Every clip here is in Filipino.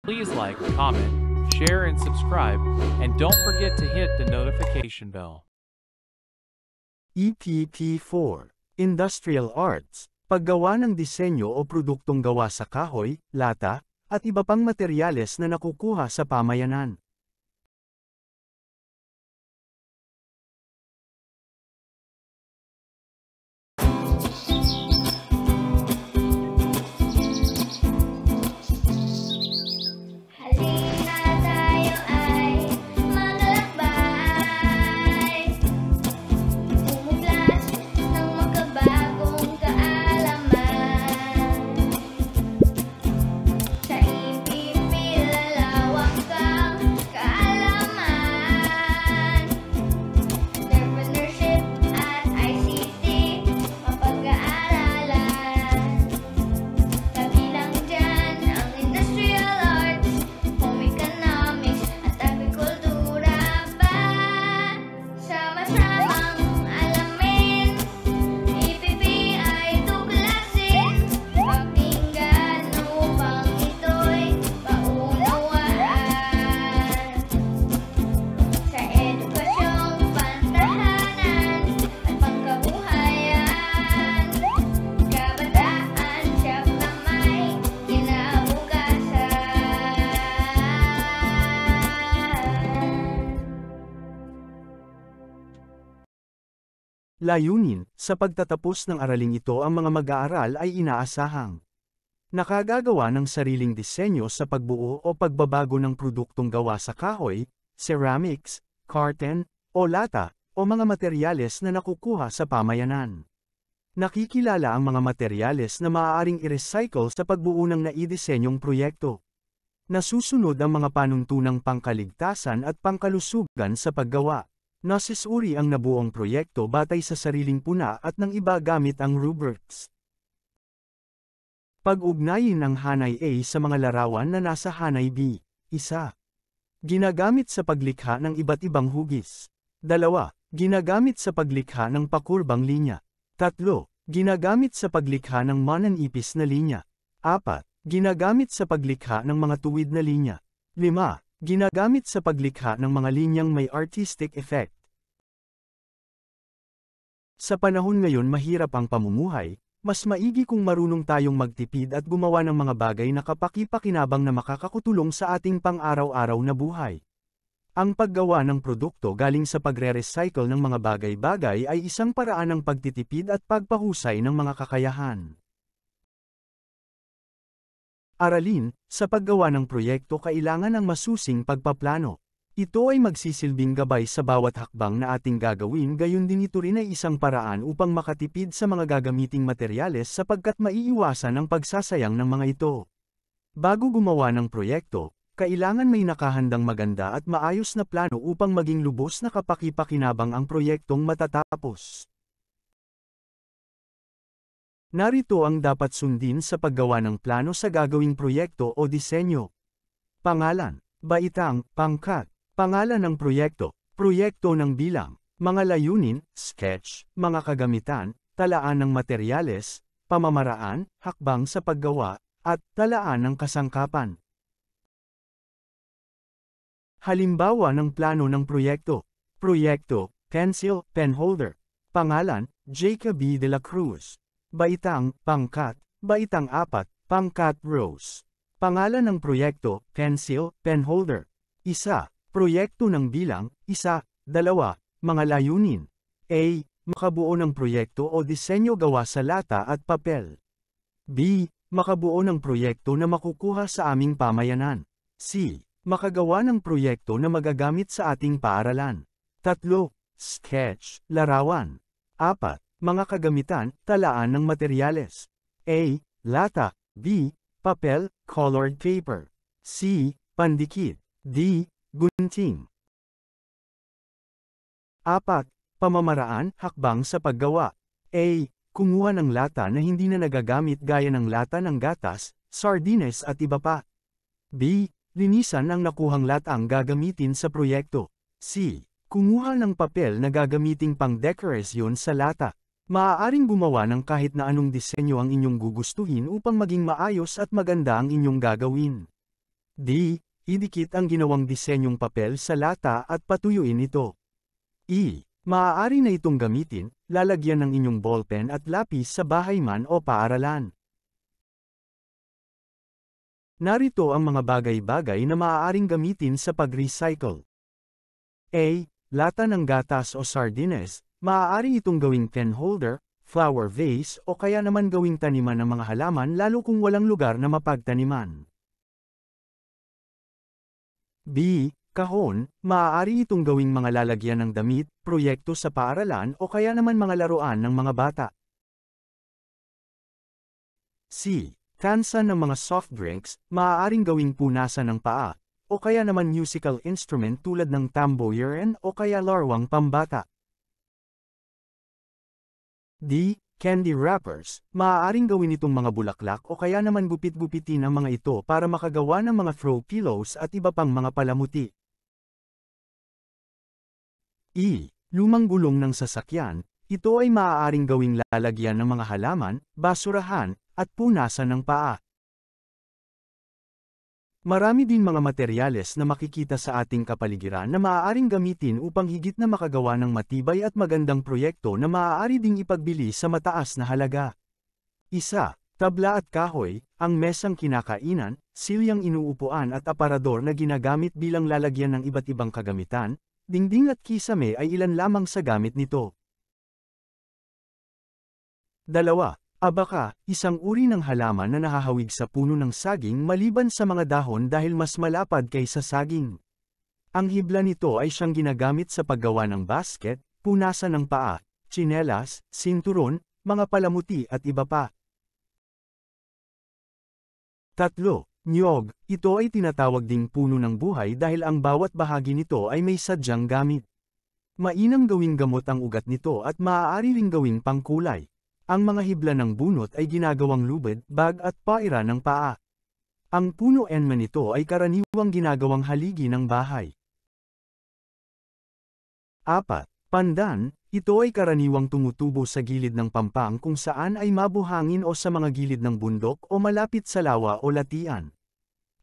Please like, comment, share, and subscribe, and don't forget to hit the notification bell. EPP4 Industrial Arts, paggawa ng disenyo o produktong gawa sa kahoy, lata, at iba pang materyales na nakukuha sa pamayanan. Layunin, sa pagtatapos ng araling ito ang mga mag-aaral ay inaasahang nakagagawa ng sariling disenyo sa pagbuo o pagbabago ng produktong gawa sa kahoy, ceramics, carton, o lata, o mga materyales na nakukuha sa pamayanan. Nakikilala ang mga materyales na maaaring i-recycle sa pagbuo ng naidisenyong proyekto. Nasusunod ang mga panuntunang pangkaligtasan at pangkalusugan sa paggawa. Nasusuri ang nabuong proyekto batay sa sariling puna at ng iba gamit ang rubrics. Pag-ugnayin ang hanay A sa mga larawan na nasa hanay B. 1. Ginagamit sa paglikha ng iba't ibang hugis. 2. Ginagamit sa paglikha ng pakurbang linya. 3. Ginagamit sa paglikha ng mananipis na linya. 4. Ginagamit sa paglikha ng mga tuwid na linya. 5. Ginagamit sa paglikha ng mga linyang may artistic effect. Sa panahon ngayon mahirap ang pamumuhay, mas maigi kung marunong tayong magtipid at gumawa ng mga bagay na kapaki-pakinabang na makakatulong sa ating pang-araw-araw na buhay. Ang paggawa ng produkto galing sa pagre-recycle ng mga bagay-bagay ay isang paraan ng pagtitipid at pagpahusay ng mga kakayahan. Aralin, sa paggawa ng proyekto kailangan ng masusing pagpaplano. Ito ay magsisilbing gabay sa bawat hakbang na ating gagawin, gayon din ito rin ay isang paraan upang makatipid sa mga gagamiting materyales sapagkat maiiwasan ang pagsasayang ng mga ito. Bago gumawa ng proyekto, kailangan may nakahandang maganda at maayos na plano upang maging lubos na kapaki-pakinabang ang proyektong matatapos. Narito ang dapat sundin sa paggawa ng plano sa gagawing proyekto o disenyo. Pangalan, baitang, pangkat, pangalan ng proyekto, proyekto ng bilang, mga layunin, sketch, mga kagamitan, talaan ng materyales, pamamaraan, hakbang sa paggawa, at talaan ng kasangkapan. Halimbawa ng plano ng proyekto. Proyekto, pencil, penholder. Pangalan, Jacob B. de la Cruz. Baitang, pangkat, baitang 4, pangkat rose. Pangalan ng proyekto, pencil, penholder. 1. Proyekto ng bilang, 1, 2, mga layunin. A. Makabuo ng proyekto o disenyo gawa sa lata at papel. B. Makabuo ng proyekto na makukuha sa aming pamayanan. C. Makagawa ng proyekto na magagamit sa ating paaralan. 3. Sketch, larawan. 4. Mga kagamitan, talaan ng materyales. A. Lata. B. Papel, colored paper. C. Pandikit. D. Gunting. 4. Pamamaraan, hakbang sa paggawa. A. Kumuha ng lata na hindi na nagagamit gaya ng lata ng gatas, sardines at iba pa. B. Linisan ang nakuhang latang gagamitin sa proyekto. C. Kumuha ng papel na gagamiting pang-dekorasyon sa lata. Maaaring gumawa ng kahit na anong disenyo ang inyong gugustuhin upang maging maayos at maganda ang inyong gagawin. D. Idikit ang ginawang disenyong papel sa lata at patuyuin ito. E. Maaari na itong gamitin, lalagyan ng inyong ballpen at lapis sa bahay man o paaralan. Narito ang mga bagay-bagay na maaaring gamitin sa pag-recycle. A. Lata ng gatas o sardines, maaari itong gawing pen holder, flower vase o kaya naman gawing taniman ng mga halaman lalo kung walang lugar na mapagtaniman. B. Kahon, maaari itong gawing mga lalagyan ng damit, proyekto sa paaralan o kaya naman mga laruan ng mga bata. C. Tansa ng mga soft drinks, maaaring gawing punasan ng paa, o kaya naman musical instrument tulad ng tambourine o kaya larwang pambata. D. Candy wrappers, maaaring gawin itong mga bulaklak o kaya naman gupit-gupitin ang mga ito para makagawa ng mga throw pillows at iba pang mga palamuti. E. Lumang gulong ng sasakyan, ito ay maaaring gawing lalagyan ng mga halaman, basurahan, at punasan ng paa. Marami din mga materyales na makikita sa ating kapaligiran na maaaring gamitin upang higit na makagawa ng matibay at magandang proyekto na maaari ding ipagbili sa mataas na halaga. Isa, tabla at kahoy, ang mesang kinakainan, silyang inuupuan at aparador na ginagamit bilang lalagyan ng iba't ibang kagamitan, dingding at kisame ay ilan lamang sa gamit nito. 2. Abaka, isang uri ng halaman na nahahawig sa puno ng saging maliban sa mga dahon dahil mas malapad kaysa saging. Ang hibla nito ay siyang ginagamit sa paggawa ng basket, punasan ng paa, tsinelas, sinturon, mga palamuti at iba pa. 3. Niyog, ito ay tinatawag ding puno ng buhay dahil ang bawat bahagi nito ay may sadyang gamit. Mainam gawing gamot ang ugat nito at maaari ring gawing pangkulay. Ang mga hibla ng bunot ay ginagawang lubid, bag at paira ng paa. Ang puno enman nito ay karaniwang ginagawang haligi ng bahay. 4. Pandan, ito ay karaniwang tumutubo sa gilid ng pampang kung saan ay mabuhangin o sa mga gilid ng bundok o malapit sa lawa o latian.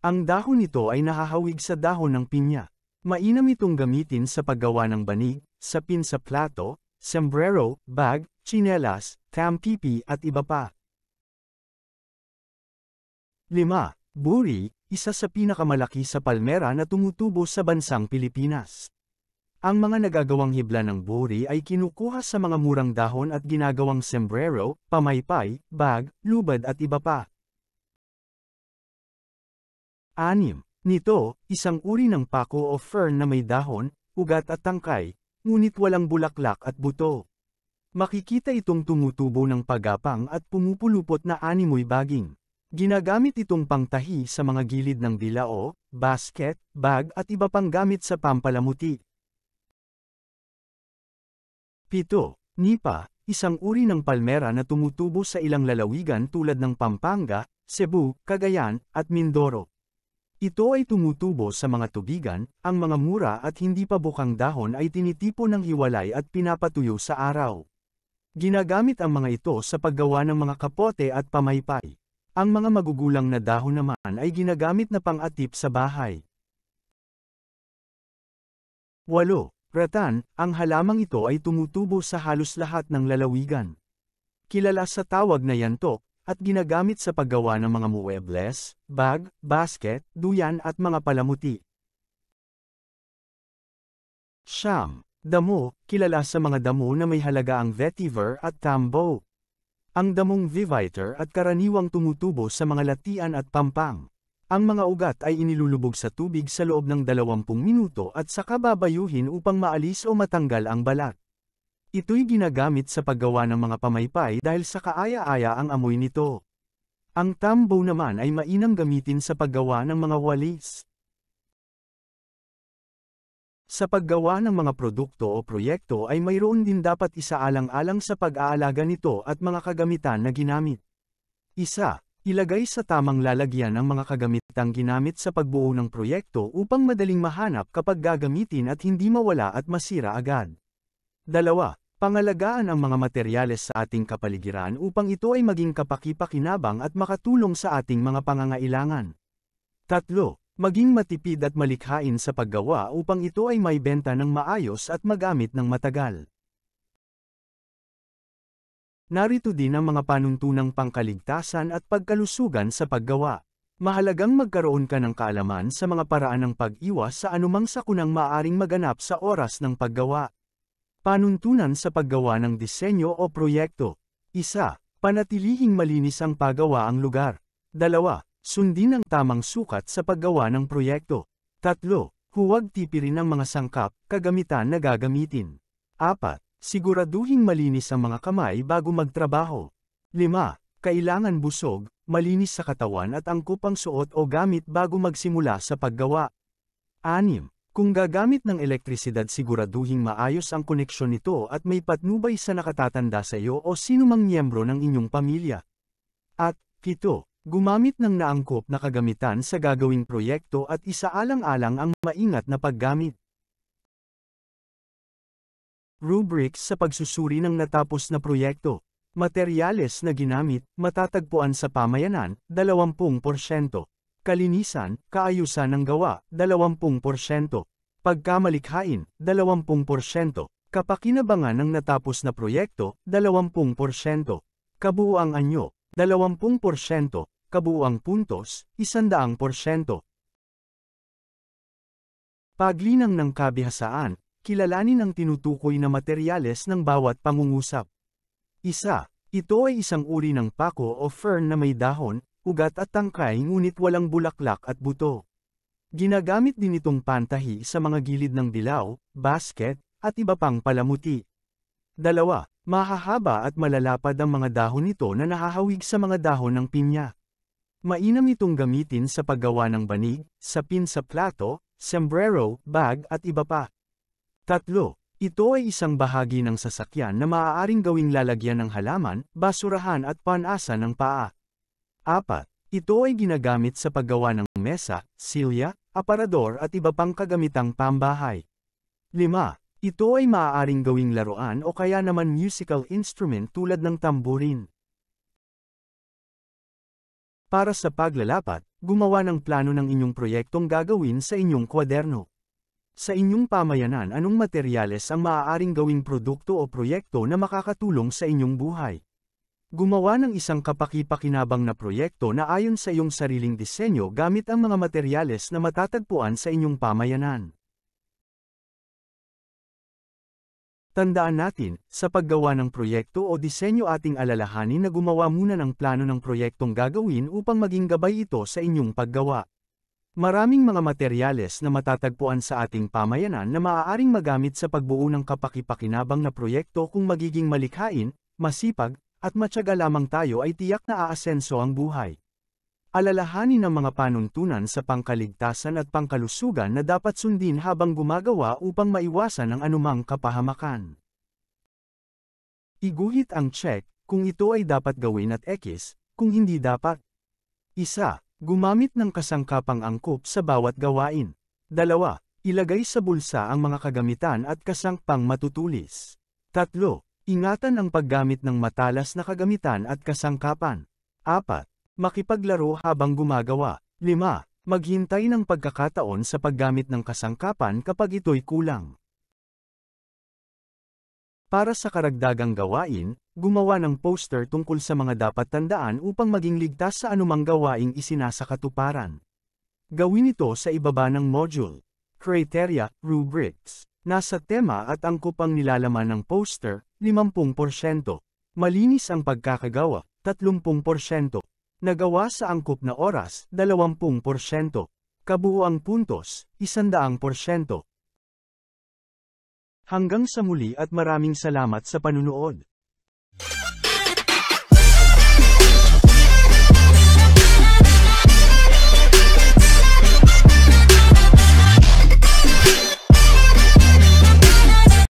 Ang dahon nito ay nahahawig sa dahon ng pinya. Mainam itong gamitin sa paggawa ng banig, sapin sa plato, sombrero, bag, tsinelas, tampipi at iba pa. 5. Buri, isa sa pinakamalaki sa palmera na tumutubo sa bansang Pilipinas. Ang mga nagagawang hibla ng buri ay kinukuha sa mga murang dahon at ginagawang sombrero, pamaypay, bag, lubad at iba pa. 6. Nito, isang uri ng pako o fern na may dahon, ugat at tangkay, ngunit walang bulaklak at buto. Makikita itong tumutubo ng pagapang at pumupulupot na animoy baging. Ginagamit itong pangtahi sa mga gilid ng bilao, basket, bag at iba pang gamit sa pampalamuti. 7. Nipa, isang uri ng palmera na tumutubo sa ilang lalawigan tulad ng Pampanga, Cebu, Cagayan, at Mindoro. Ito ay tumutubo sa mga tubigan, ang mga mura at hindi pa bukang dahon ay tinitipo ng hiwalay at pinapatuyo sa araw. Ginagamit ang mga ito sa paggawa ng mga kapote at pamaypay. Ang mga magugulang na dahon naman ay ginagamit na pang-atip sa bahay. 8. Ratan, ang halamang ito ay tumutubo sa halos lahat ng lalawigan. Kilala sa tawag na yantok, at ginagamit sa paggawa ng mga muebles, bag, basket, duyan at mga palamuti. 9. Damo, kilala sa mga damo na may halaga ang vetiver at tambo. Ang damong viviter at karaniwang tumutubo sa mga latian at pampang. Ang mga ugat ay inilulubog sa tubig sa loob ng 20 minuto at saka babayuhin upang maalis o matanggal ang balat. Ito'y ginagamit sa paggawa ng mga pamaypay dahil sa kaaya-aya ang amoy nito. Ang tambo naman ay mainam gamitin sa paggawa ng mga walis. Sa paggawa ng mga produkto o proyekto ay mayroon din dapat isaalang-alang sa pag-aalaga nito at mga kagamitan na ginamit. Isa, ilagay sa tamang lalagyan ang mga kagamitang ginamit sa pagbuo ng proyekto upang madaling mahanap kapag gagamitin at hindi mawala at masira agad. 2. Pangalagaan ang mga materyales sa ating kapaligiran upang ito ay maging kapaki-pakinabang at makatulong sa ating mga pangangailangan. 3. Maging matipid at malikhain sa paggawa upang ito ay maibenta ng maayos at magamit ng matagal. Narito din ang mga panuntunang pangkaligtasan at pagkalusugan sa paggawa. Mahalagang magkaroon ka ng kaalaman sa mga paraan ng pag-iwas sa anumang sakunang maaaring maganap sa oras ng paggawa. Panuntunan sa paggawa ng disenyo o proyekto. 1. Panatilihing malinis ang paggawa ang lugar. 2. Sundin ang tamang sukat sa paggawa ng proyekto. 3. Huwag tipirin ang mga sangkap, kagamitan na gagamitin. 4. Siguraduhing malinis ang mga kamay bago magtrabaho. 5. Kailangan busog, malinis sa katawan at angkop ang suot o gamit bago magsimula sa paggawa. 6. Kung gagamit ng elektrisidad siguraduhing maayos ang koneksyon nito at may patnubay sa nakatatanda sa iyo o sinumang miyembro ng inyong pamilya. At 7. Gumamit ng naangkop na kagamitan sa gagawing proyekto at isaalang-alang ang maingat na paggamit. Rubrics sa pagsusuri ng natapos na proyekto. Materyales na ginamit, matatagpuan sa pamayanan, 20%. Kalinisan, kaayusan ng gawa, 20%. Pagkamalikhain, 20%. Kapakinabangan ng natapos na proyekto, 20%. Kabuuang anyo, 20%. Kabuuang puntos, 100%. Paglinang ng kabihasaan, kilalanin ang tinutukoy na materyales ng bawat pangungusap. 1. Ito ay isang uri ng pako o fern na may dahon, ugat at tangkay ngunit walang bulaklak at buto. Ginagamit din itong pantahi sa mga gilid ng dilaw, basket, at iba pang palamuti. 2. Mahahaba at malalapad ang mga dahon nito na nahahawig sa mga dahon ng pinya. Mainam itong gamitin sa paggawa ng banig, sapin sa plato, sombrero, bag at iba pa. 3. Ito ay isang bahagi ng sasakyan na maaaring gawing lalagyan ng halaman, basurahan at panasa ng paa. 4. Ito ay ginagamit sa paggawa ng mesa, silya, aparador at iba pang kagamitang pambahay. 5. Ito ay maaaring gawing laruan o kaya naman musical instrument tulad ng tamborin. Para sa paglalapat, gumawa ng plano ng inyong proyektong gagawin sa inyong kwaderno. Sa inyong pamayanan, anong materyales ang maaaring gawing produkto o proyekto na makakatulong sa inyong buhay? Gumawa ng isang kapaki-pakinabang na proyekto na ayon sa iyong sariling disenyo gamit ang mga materyales na matatagpuan sa inyong pamayanan. Tandaan natin, sa paggawa ng proyekto o disenyo ating alalahanin na gumawa muna ng plano ng proyektong gagawin upang maging gabay ito sa inyong paggawa. Maraming mga materyales na matatagpuan sa ating pamayanan na maaaring magamit sa pagbuo ng kapaki-pakinabang na proyekto kung magiging malikhain, masipag, at matyaga lamang tayo ay tiyak na aasenso ang buhay. Alalahanin ang mga panuntunan sa pangkaligtasan at pangkalusugan na dapat sundin habang gumagawa upang maiwasan ang anumang kapahamakan. Iguhit ang check kung ito ay dapat gawin at X kung hindi dapat. 1. Gumamit ng kasangkapang angkop sa bawat gawain. 2. Ilagay sa bulsa ang mga kagamitan at kasangkapang matutulis. 3. Ingatan ang paggamit ng matalas na kagamitan at kasangkapan. 4. Makipaglaro habang gumagawa. 5. Maghintay ng pagkakataon sa paggamit ng kasangkapan kapag ito'y kulang. Para sa karagdagang gawain, gumawa ng poster tungkol sa mga dapat tandaan upang maging ligtas sa anumang gawaing isinasakatuparan. Gawin ito sa ibaba ng module. Criteria, rubrics. Nasa tema at angkop ang nilalaman ng poster, 50%. Malinis ang pagkakagawa, 30%. Nagawa sa angkop na oras, 20%. Kabuuang puntos, 100%. Hanggang sa muli at maraming salamat sa panunood.